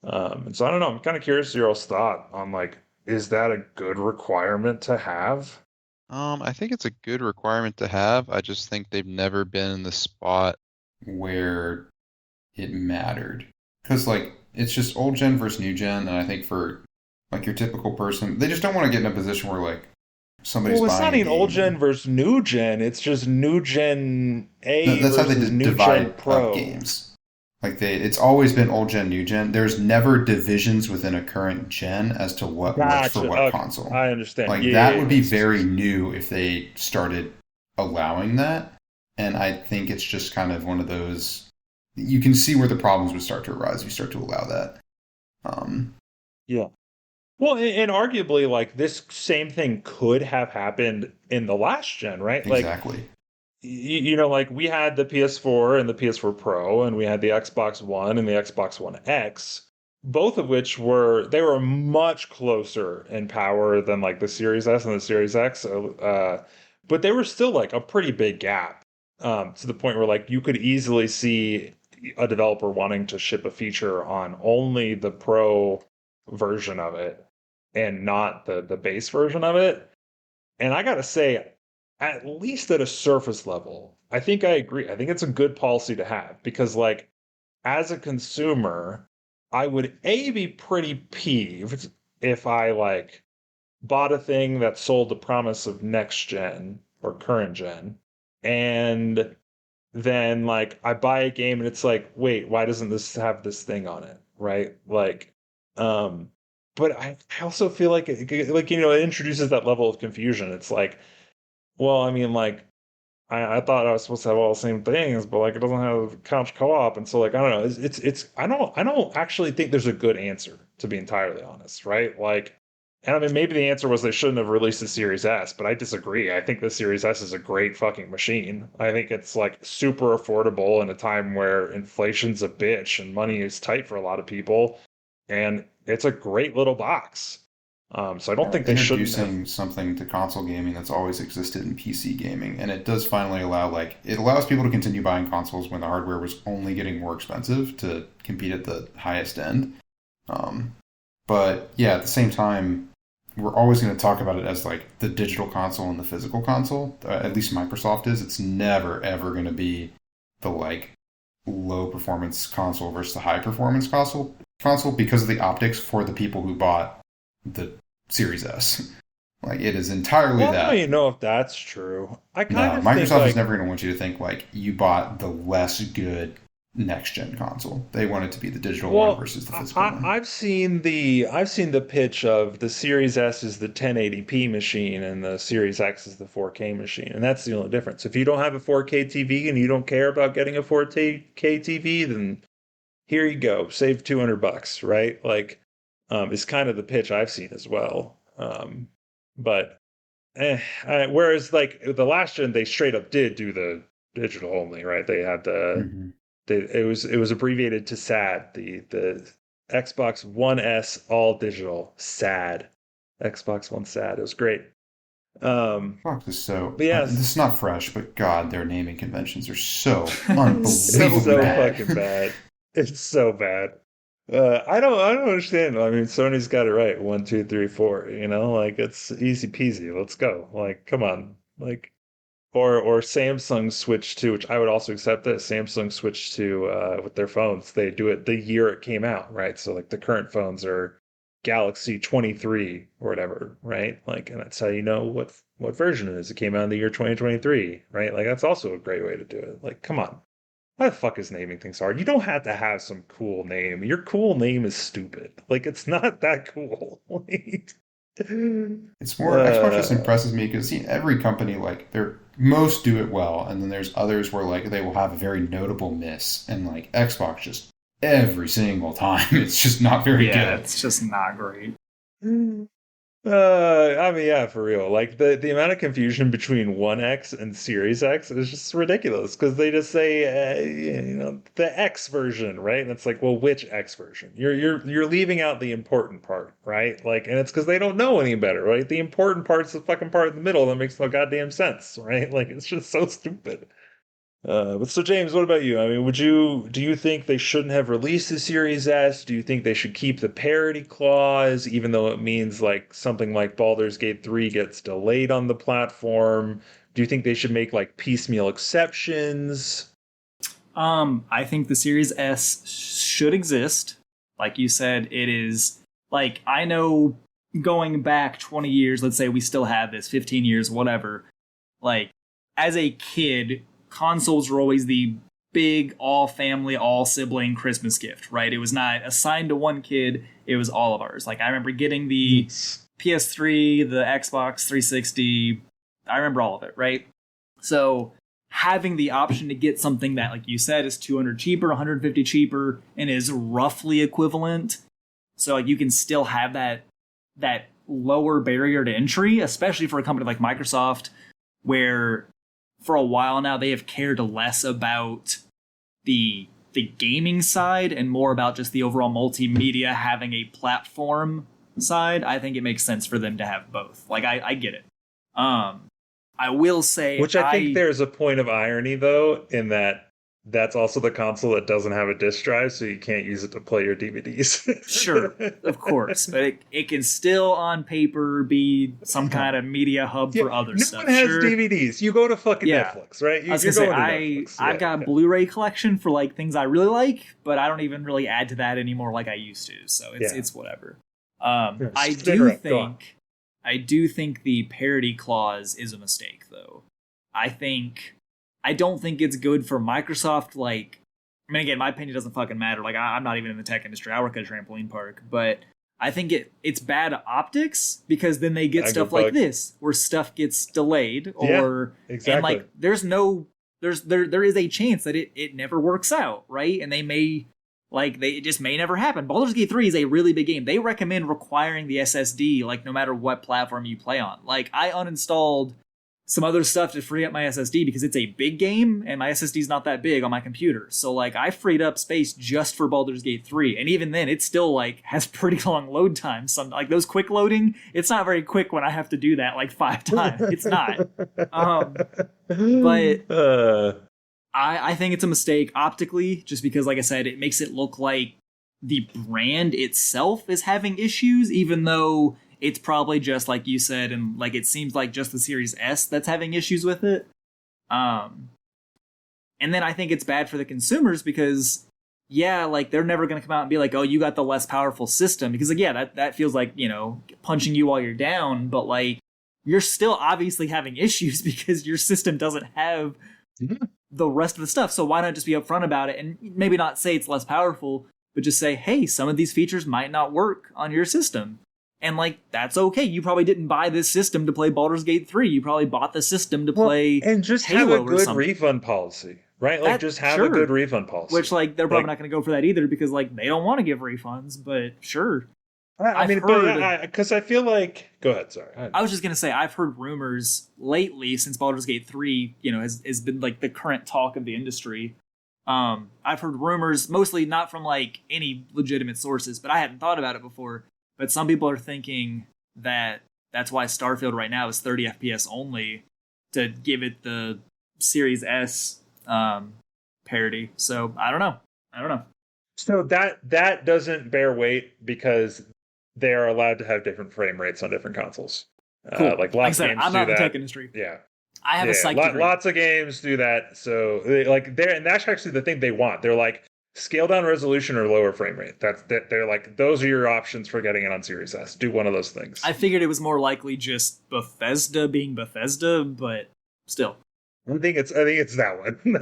D: And so I don't know. I'm kind of curious your all's thought on like, is that a good requirement to have?
A: I think it's a good requirement to have. I just think they've never been in the spot.
E: Where it mattered. Because, like, it's just old gen versus new gen, and I think for, like, your typical person, they just don't want to get in a position where, like, somebody's
D: Well, it's
E: buying
D: not
E: a
D: even old
E: game.
D: gen versus new gen. It's just new gen A
E: That's how they
D: versus new gen
E: divide up
D: Pro.
E: games. Like, it's always been old gen, new gen. There's never divisions within a current gen as to what works for
D: Gotcha.
E: what
D: Okay,
E: console.
D: I understand.
E: Like,
D: Yeah,
E: that
D: yeah,
E: would
D: yeah.
E: be very new if they started allowing that. And I think it's just kind of one of those. You can see where the problems would start to arise if you start to allow that.
D: Yeah. Well, and arguably, like this same thing could have happened in the last gen, right? Like,
E: Exactly.
D: like we had the PS4 and the PS4 Pro, and we had the Xbox One and the Xbox One X, both of which were much closer in power than like the Series S and the Series X. But they were still like a pretty big gap, to the point where like you could easily see a developer wanting to ship a feature on only the Pro version of it and not the base version of it. And I gotta say, at least at a surface level, I think I agree. I think it's a good policy to have because, like, as a consumer, I would be pretty peeved if I like bought a thing that sold the promise of next gen or current gen, and then like I buy a game and it's like, wait, why doesn't this have this thing on it? Right? Like, um, but I also feel like like it introduces that level of confusion. It's like, well, I mean, like I thought I was supposed to have all the same things, but like it doesn't have couch co-op, and so like I don't know. It's I don't actually think there's a good answer, to be entirely honest, right? Like, and I mean maybe the answer was they shouldn't have released the Series S, but I disagree. I think the Series S is a great fucking machine. I think it's like super affordable in a time where inflation's a bitch and money is tight for a lot of people, and it's a great little box. So I don't think they shouldn't have.
E: Introducing something to console gaming that's always existed in PC gaming, and it does finally allow, like, it allows people to continue buying consoles when the hardware was only getting more expensive to compete at the highest end. Um, but yeah, at the same time, we're always going to talk about it as like the digital console and the physical console. At least Microsoft is. It's never ever going to be the like low performance console versus the high performance console because of the optics for the people who bought the Series S. Like, it is entirely
D: Well, I don't
E: that.
D: even know if that's true. I kind
E: No,
D: of think
E: Microsoft is
D: like,
E: never going to want you to think like you bought the less good next gen console. They want it to be the digital one
D: well,
E: versus the
D: I,
E: physical
D: I-
E: one.
D: I've seen the pitch of the Series S is the 1080p machine and the Series X is the 4K machine, and that's the only difference. If you don't have a 4K TV and you don't care about getting a 4K TV, then here you go, save $200, right? Like, is kind of the pitch I've seen as well. But whereas like the last gen, they straight up did do the digital only, right? They had
E: Mm-hmm.
D: it was abbreviated to SAD, the Xbox One S all digital SAD, Xbox One SAD. It was great.
E: Fox is so.
D: But
E: This
D: yes,
E: is not fresh, but God, their naming conventions are so
C: So
D: it's
E: unbelievably
D: so
C: bad.
E: bad.
D: fucking bad. It's so bad. I don't understand. I mean, Sony's got it right. One, two, three, four. Like it's easy peasy. Let's go. Like, come on. Like, or Samsung switched to, which I would also accept this. Samsung switched to with their phones. They do it the year it came out, right? So like the current phones are Galaxy 23 or whatever, right? Like, and that's how you know what version it is. It came out in the year 2023, right? Like that's also a great way to do it. Like, come on. Why the fuck is naming things hard? You don't have to have some cool name. Your cool name is stupid. Like, it's not that cool. Like,
E: It's more Xbox just
D: uh,
E: impresses me because every company like most do it well, and then there's others where like they will have a very notable miss, and like Xbox just every single time it's just not very
C: Yeah,
E: good.
C: it's just not great.
D: I mean, yeah, for real. Like the amount of confusion between One X and Series X is just ridiculous because they just say, the X version, right? And it's like, well, which X version? You're leaving out the important part, right? Like, and it's because they don't know any better, right? The important part's the fucking part in the middle that makes no goddamn sense, right? Like, it's just so stupid. But so James, what about you? I mean, do you think they shouldn't have released the Series S? Do you think they should keep the parity clause, even though it means like something like Baldur's Gate 3 gets delayed on the platform? Do you think they should make like piecemeal exceptions?
C: I think the Series S should exist. Like you said, it is like, I know going back 20 years, let's say we still have this, 15 years, whatever. Like, as a kid, consoles were always the big all family, all sibling Christmas gift, right? It was not assigned to one kid, it was all of ours. Like, I remember getting the PS3, the Xbox 360, I remember all of it, right? So having the option to get something that, like you said, is 200 cheaper, 150 cheaper, and is roughly equivalent, so like you can still have that lower barrier to entry, especially for a company like Microsoft, where for a while now they have cared less about the gaming side and more about just the overall multimedia having a platform side. I think it makes sense for them to have both. Like, I get it. I will say,
D: which I think there's a point of irony though, in that that's also the console that doesn't have a disc drive, so you can't use it to play your DVDs.
C: Sure, of course, but it can still on paper be some kind of media hub for other stuff.
D: No one has
C: sure.
D: DVDs. You go to fucking Netflix, right?
C: I was gonna say, I've got a Blu-ray collection for like things I really like, but I don't even really add to that anymore like I used to. So it's whatever. I do think the parity clause is a mistake, though. I don't think it's good for Microsoft. Like, I mean, again, my opinion doesn't fucking matter. Like, I'm not even in the tech industry. I work at a trampoline park, but I think it's bad optics, because then they get stuff like this, where stuff gets delayed, or
D: exactly.
C: And like there is a chance that it never works out, right? And it just may never happen. Baldur's Gate 3 is a really big game. They recommend requiring the SSD, like, no matter what platform you play on. Like, I uninstalled some other stuff to free up my SSD because it's a big game and my SSD is not that big on my computer. So like, I freed up space just for Baldur's Gate 3, and even then it still like has pretty long load times. Some like those quick loading, it's not very quick when I have to do that like 5 times. It's not. But I think it's a mistake optically, just because, like I said, it makes it look like the brand itself is having issues, even though it's probably just like you said, and like it seems like just the Series S that's having issues with it. And then I think it's bad for the consumers because, yeah, like they're never going to come out and be like, oh, you got the less powerful system, because like, yeah, that feels like, you know, punching you while you're down, but like you're still obviously having issues because your system doesn't have the rest of the stuff. So why not just be upfront about it and maybe not say it's less powerful, but just say, hey, some of these features might not work on your system. And, like, that's okay. You probably didn't buy this system to play Baldur's Gate 3. You probably bought the system to play
D: and just
C: Halo
D: have a good refund policy, right? Like, just have a good refund policy.
C: Which, like, they're probably not going to go for that either because, like, they don't want to give refunds, but sure.
D: Because I feel like... Go ahead, sorry.
C: I was just going to say, I've heard rumors lately since Baldur's Gate 3, you know, has been, like, the current talk of the industry. I've heard rumors, mostly not from, like, any legitimate sources, but I hadn't thought about it before. But some people are thinking that that's why Starfield right now is 30 FPS only, to give it the Series S parity. So I don't know.
D: So that doesn't bear weight because they are allowed to have different frame rates on different consoles.
C: Cool.
D: Like lots of games
C: I'm
D: do
C: not in
D: that.
C: the tech industry.
D: Yeah.
C: I have a psych degree.
D: Lots of games do that. So and that's actually the thing they want. They're like, scale down resolution or lower frame rate. They're like, those are your options for getting it on Series S. Do one of those things.
C: I figured it was more likely just Bethesda being Bethesda, but still.
D: I think it's that one. They're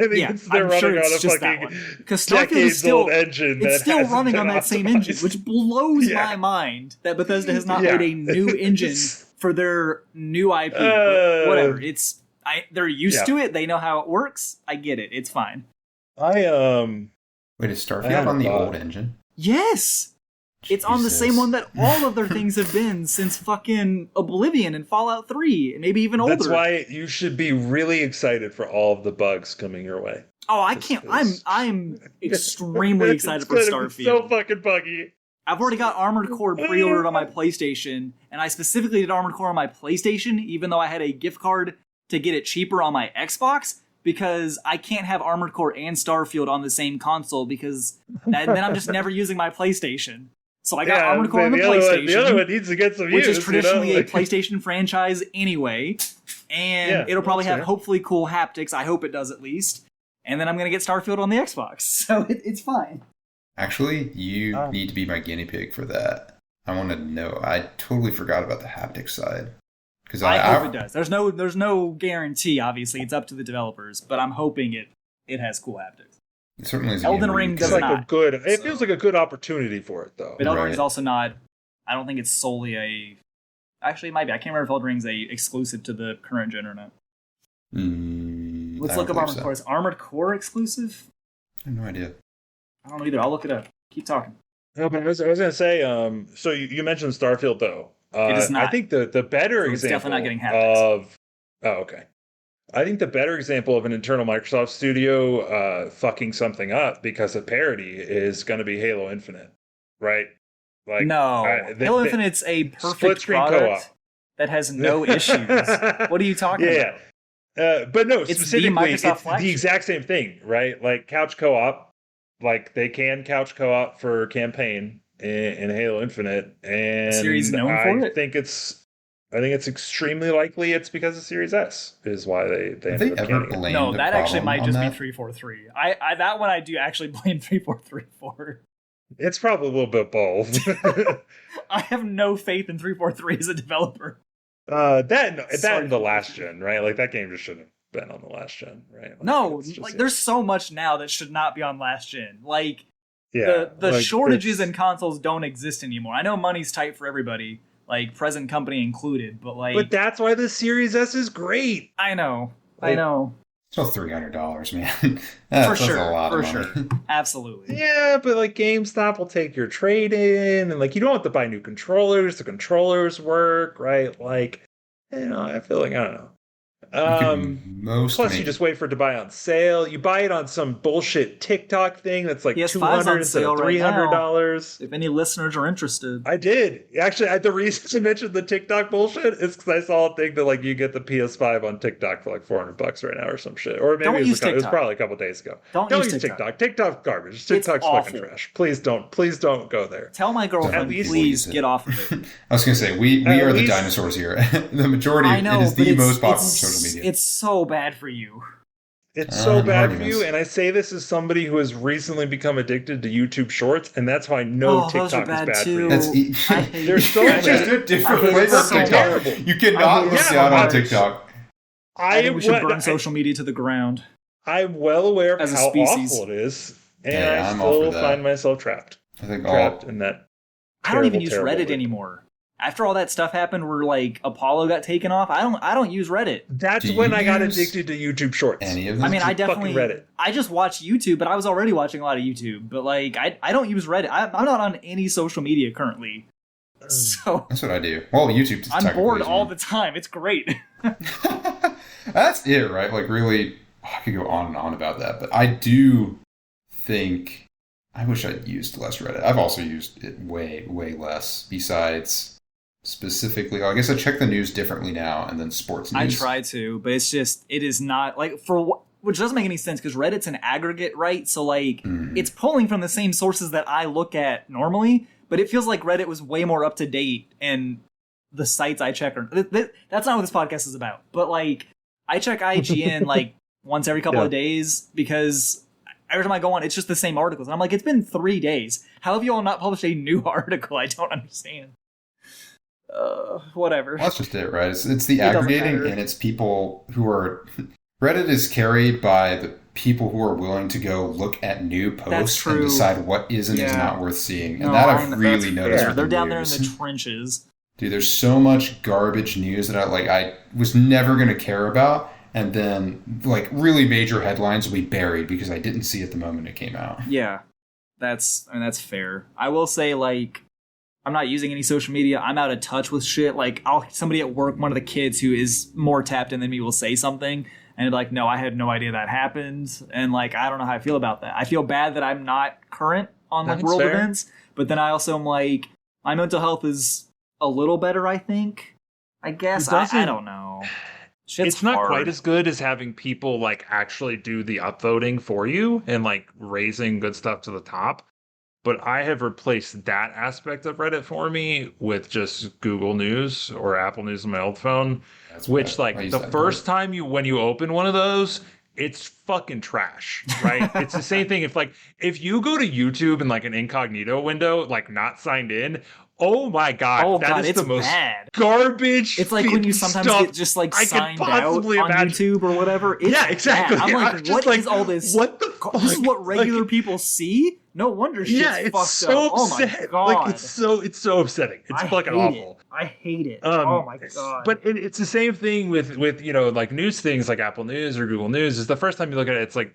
C: I'm
D: running
C: sure it's
D: on a
C: just
D: fucking
C: that one. Because Starfield is still
D: engine.
C: It's still running on that same engine, which blows my mind that Bethesda has not made a new engine for their new IP. But whatever. They're used to it. They know how it works. I get it. It's fine.
E: Wait, is Starfield on the old engine?
C: Yes! It's on the same one that all of their things have been since fucking Oblivion and Fallout 3, and maybe even older.
D: That's why you should be really excited for all of the bugs coming your way.
C: Oh, I can't. I'm extremely excited for Starfield.
D: So fucking buggy.
C: I've already got Armored Core pre-ordered on my PlayStation, and I specifically did Armored Core on my PlayStation, even though I had a gift card to get it cheaper on my Xbox, because I can't have Armored Core and Starfield on the same console because then I'm just never using my PlayStation. So I got Armored Core on the PlayStation.
D: The other one needs to get some
C: which
D: use,
C: is traditionally
D: you know?
C: a PlayStation franchise anyway. And it'll probably have hopefully cool haptics. I hope it does at least. And then I'm going to get Starfield on the Xbox. So it's fine.
E: Actually, you need to be my guinea pig for that. I want to know. I totally forgot about the haptic side. Because
C: I hope it does. There's no guarantee, obviously. It's up to the developers. But I'm hoping it has cool haptics.
E: It certainly is.
C: Elden Ring does not.
D: It feels like a good opportunity for it, though.
C: But Elden Ring is also not. I don't think it's solely a. Actually, it might be. I can't remember if Elden Ring's exclusive to the current gen or not. Let's look up Armored Core. Is Armored Core exclusive?
E: I have no idea.
C: I don't know either. I'll look it up. Keep talking.
D: No, but I was going to say. So you mentioned Starfield, though.
C: It is not.
D: I think the better
C: so
D: example
C: definitely not getting haptics.
D: of. Oh, okay. I think the better example of an internal Microsoft studio fucking something up because of parity is going to be Halo Infinite, right? Like,
C: no, Halo Infinite's a perfect product co-op that has no issues. What are you talking about?
D: But no,
C: it's
D: specifically, it's the exact same thing, right? Like couch co-op, like they can couch co-op for campaign in Halo Infinite, and
C: the series known for it?
D: I think it's extremely likely it's because of Series S is why they ended up getting it.
C: No, that actually might just be 343. I that one I do actually blame 343 for.
D: It's probably a little bit bold.
C: I have no faith in 343 as a developer.
D: That and the last gen, right? Like that game just shouldn't have been on the last gen, right? Like,
C: no, there's so much now that should not be on last gen. Like the shortages in consoles don't exist anymore. I know money's tight for everybody. Like present company included, but
D: that's why the Series S is great.
C: I know.
E: Still $300, man. That's a lot of money.
C: Absolutely.
D: Yeah, but like GameStop will take your trade in, and like you don't have to buy new controllers. The controllers work, right? Like, I feel like I don't know. Plus, you just wait for it to buy on sale. You buy it on some bullshit TikTok thing that's like $200 instead of $300.
C: If any listeners are interested,
D: I did actually. The reason I mentioned the TikTok bullshit is because I saw a thing that like you get the PS5 on TikTok for like $400 right now or some shit, or maybe it was probably a couple days ago.
C: Don't use TikTok.
D: TikTok's garbage. TikTok's fucking trash. Please don't go there.
C: Tell my girlfriend, please get off of it.
E: I was gonna say we are the dinosaurs here. The majority. It is the most popular social media.
C: It's so bad for you.
D: It's so bad for you, and I say this as somebody who has recently become addicted to YouTube Shorts, and that's how I know TikTok is bad for you. They're so bad.
E: Just a different flavor of TikTok. You cannot miss out on TikTok.
C: I think we should burn social media to the ground.
D: I'm well aware of how awful it is, and I still find myself trapped. Trapped in that.
C: I don't even use Reddit anymore. After all that stuff happened where like Apollo got taken off, I don't use Reddit.
D: That's when I got addicted to YouTube Shorts.
E: Any of them?
C: I mean, I definitely Reddit. I just watch YouTube, but I was already watching a lot of YouTube. But like I don't use Reddit. I'm not on any social media currently. So
E: that's what I do. Well, YouTube.
C: I'm bored all the time. It's great.
E: That's it, right? Like really, I could go on and on about that, but I do think I wish I'd used less Reddit. I've also used it way less. Besides. Specifically, I guess I check the news differently now and then sports news.
C: I try to, but it is not like which doesn't make any sense because Reddit's an aggregate, right? So like it's pulling from the same sources that I look at normally, but it feels like Reddit was way more up to date and the sites I check are that's not what this podcast is about. But like I check IGN like once every couple of days because every time I go on, it's just the same articles. And I'm like, it's been 3 days. How have you all not published a new article? I don't understand. Whatever.
E: Well, that's just it, right? It's the aggregating, and it's people who are... Reddit is carried by the people who are willing to go look at new posts and decide what is and is not worth seeing. And that I've really noticed.
C: They're down there in the trenches.
E: Dude, there's so much garbage news that I was never going to care about, and then like really major headlines will be buried because I didn't see it the moment it came out.
C: Yeah, that's fair. I will say like I'm not using any social media. I'm out of touch with shit. Like somebody at work, one of the kids who is more tapped in than me will say something and like, no, I had no idea that happened. And like, I don't know how I feel about that. I feel bad that I'm not current on like world events, but then I also am like, my mental health is a little better, I think. I guess. I don't know. Shit's
B: it's not
C: hard.
B: quite as good as having people like actually do the upvoting for you and like raising good stuff to the top. But I have replaced that aspect of Reddit for me with just Google News or Apple News on my old phone,
E: That's
B: which
E: what I
B: like
E: use
B: the
E: that
B: first
E: part.
B: time when you open one of those, it's fucking trash, right? It's the same thing if you go to YouTube in like an incognito window, like not signed in, oh my god,
C: Oh
B: that
C: god,
B: is
C: it's
B: the most
C: bad.
B: garbage
C: It's like when you sometimes
B: stuff
C: get just like
B: I could
C: signed out
B: possibly
C: on
B: imagine.
C: YouTube or whatever. It's
B: Yeah, exactly.
C: bad. I'm like,
B: I'm just
C: what
B: like,
C: is all this?
B: what the fuck?
C: This is what regular
B: Like,
C: people see? No wonder shit's
B: yeah, it's
C: fucked
B: so
C: up. Oh my
B: upsetting.
C: god.
B: Like it's so upsetting. It's
C: I
B: fucking
C: hate
B: awful.
C: it. I hate it. Oh my god.
B: But it's the same thing with you know like news things like Apple News or Google News. Is the first time you look at it, it's like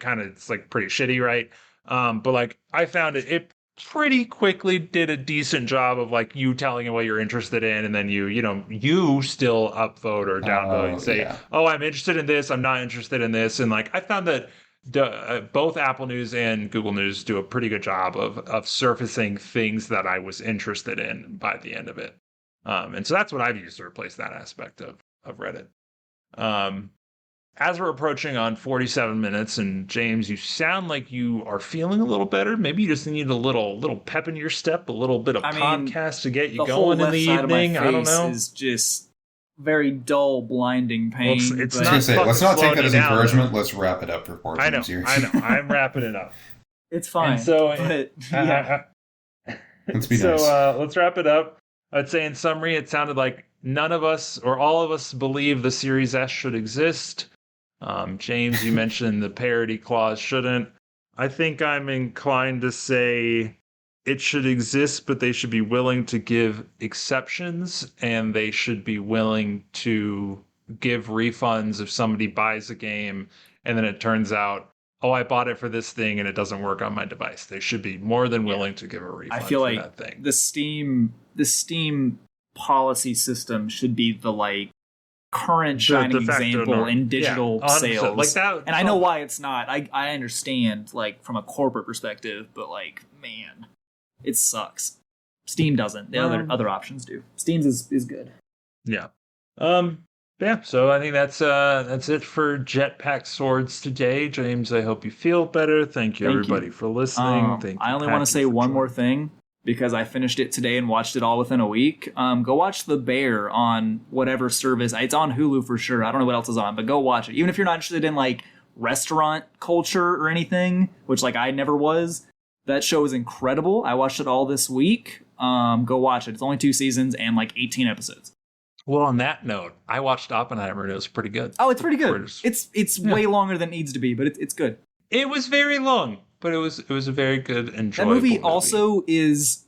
B: pretty shitty, right? But like I found it pretty quickly did a decent job of like you telling it what you're interested in, and then you still upvote or downvote and
E: Oh,
B: say,
E: yeah.
B: oh, I'm interested in this, I'm not interested in this, and like I found that both Apple News and Google News do a pretty good job of surfacing things that I was interested in by the end of it. And so that's what I've used to replace that aspect of Reddit. As we're approaching on 47 minutes, and James, you sound like you are feeling a little better. Maybe you just need a little pep in your step, a little bit of podcast to get you
C: the whole
B: going in
C: left
B: the
C: side
B: evening.
C: of my
B: I don't
C: face
B: know.
C: is just very dull, blinding pain.
B: Well, it's
E: I
C: but
E: was gonna say,
B: fucking
E: let's not take
B: slowing
E: that
B: you
E: as
B: down,
E: encouragement. Let's wrap it up for poor
B: I know,
E: James here.
B: I know. I'm wrapping it up.
C: it's fine.
B: And so,
C: but yeah.
E: Let's be
B: so
E: nice.
B: let's wrap it up. I'd say in summary, it sounded like none of us or all of us believe the Series S should exist. James, you mentioned the parity clause shouldn't. I think I'm inclined to say it should exist, but they should be willing to give exceptions, and they should be willing to give refunds if somebody buys a game and then it turns out, oh, I bought it for this thing and it doesn't work on my device. They should be more than willing to give a refund
C: I feel
B: for
C: like
B: that thing.
C: the Steam policy system should be the like current shining
B: de facto
C: example
B: norm.
C: in digital
B: Yeah, 100%.
C: sales.
B: Like that,
C: and I know why it's not. I understand like from a corporate perspective, but like man, it sucks. Steam doesn't. The other options do. Steam's is good.
B: Yeah. Yeah, so I think that's it for Jetpack Swords today. James, I hope you feel better. Thank you everybody for listening. Thank you,
C: I only want to
B: Packy,
C: say
B: for
C: one more
B: joining.
C: thing because I finished it today and watched it all within a week. Go watch The Bear on whatever service. It's on Hulu for sure. I don't know what else is on, but go watch it. Even if you're not interested in like restaurant culture or anything, which like I never was, that show is incredible. I watched it all this week. Go watch it. It's only 2 seasons and like 18 episodes.
B: Well, on that note, I watched Oppenheimer and it was pretty good.
C: Oh, it's pretty good.
B: It's-
C: It's way longer than it needs to be, but it's good.
B: It was very long, but it was a very good,
C: That
B: enjoyable
C: movie also is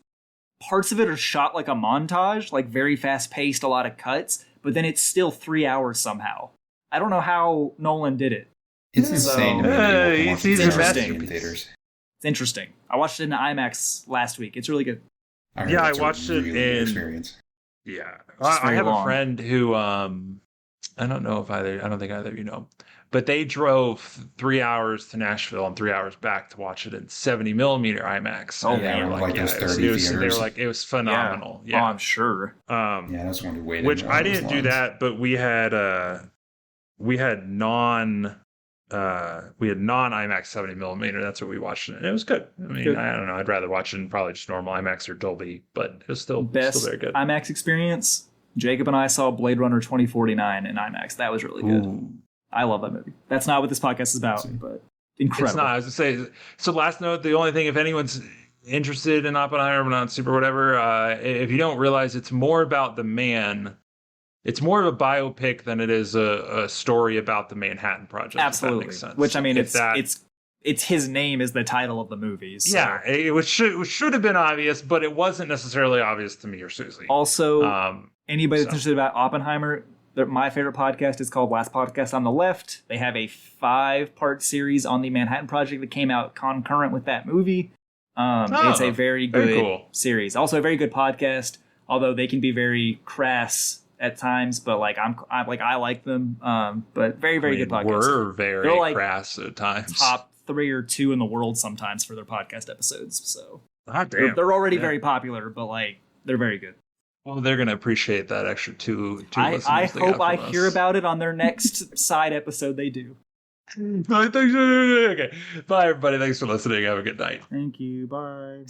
C: parts of it are shot like a montage, like very fast paced, a lot of cuts, but then it's still 3 hours somehow. I don't know how Nolan did it.
E: It's insane to me that people can watch
B: he's
E: these
C: a
E: movies
C: masterpiece.
E: in theaters.
C: It's interesting. I watched it in IMAX last week. It's really good.
E: I heard
B: Yeah, I
E: it's a
B: watched it
E: really good
B: in-
E: experience.
B: Yeah,
C: Just
B: I
C: very
B: have
C: long.
B: a friend who I don't think either of you know, but they drove 3 hours to Nashville and 3 hours back to watch it in 70 millimeter IMAX.
C: Oh,
B: And they
C: man.
B: were
E: Like those
B: it was-
E: 30
B: it was- they were
E: theaters.
B: like, it was phenomenal.
C: Oh,
B: Yeah.
C: I'm sure.
E: Yeah, that's one who waited.
B: Which
E: in one
B: I
E: of those
B: didn't do
E: lines.
B: that, but we had non IMAX 70 millimeter. That's what we watched it. And it was good. I mean,
C: Good.
B: I don't know. I'd rather watch it in probably just normal IMAX or Dolby, but it was still
C: Best
B: very good.
C: IMAX experience. Jacob and I saw Blade Runner 2049 in IMAX. That was really good.
B: Ooh.
C: I love that movie. That's not what this podcast is about, but incredible.
B: It's not. I was gonna say. So last note, the only thing, if anyone's interested in Oppenheimer, but not super whatever, if you don't realize, it's more about the man. It's more of a biopic than it is a story about the Manhattan Project.
C: Absolutely.
B: If that makes sense.
C: Which I mean,
B: If that-
C: it's his name is the title of the movie. So.
B: yeah, it should have been obvious, but it wasn't necessarily obvious to me or Susie.
C: Also, anybody that's
B: so.
C: interested about Oppenheimer, my favorite podcast is called Last Podcast on the Left. They have a 5-part series on the Manhattan Project that came out concurrent with that movie. It's a very good
B: cool.
C: series. Also a very good podcast, although they can be very crass at times, but like I like them. But very, very good podcast.
B: We're very
C: They're like
B: crass at times.
C: top 3 or 2 in the world sometimes for their podcast episodes. So
B: Ah, damn.
C: they're already
B: Yeah.
C: very popular, but like they're very good.
B: Well, they're gonna appreciate that extra two listeners.
C: I
B: they
C: hope
B: got
C: I
B: from
C: hear
B: us.
C: about it on their next side episode. They do.
B: Okay. Bye, everybody. Thanks for listening. Have a good night.
C: Thank you. Bye.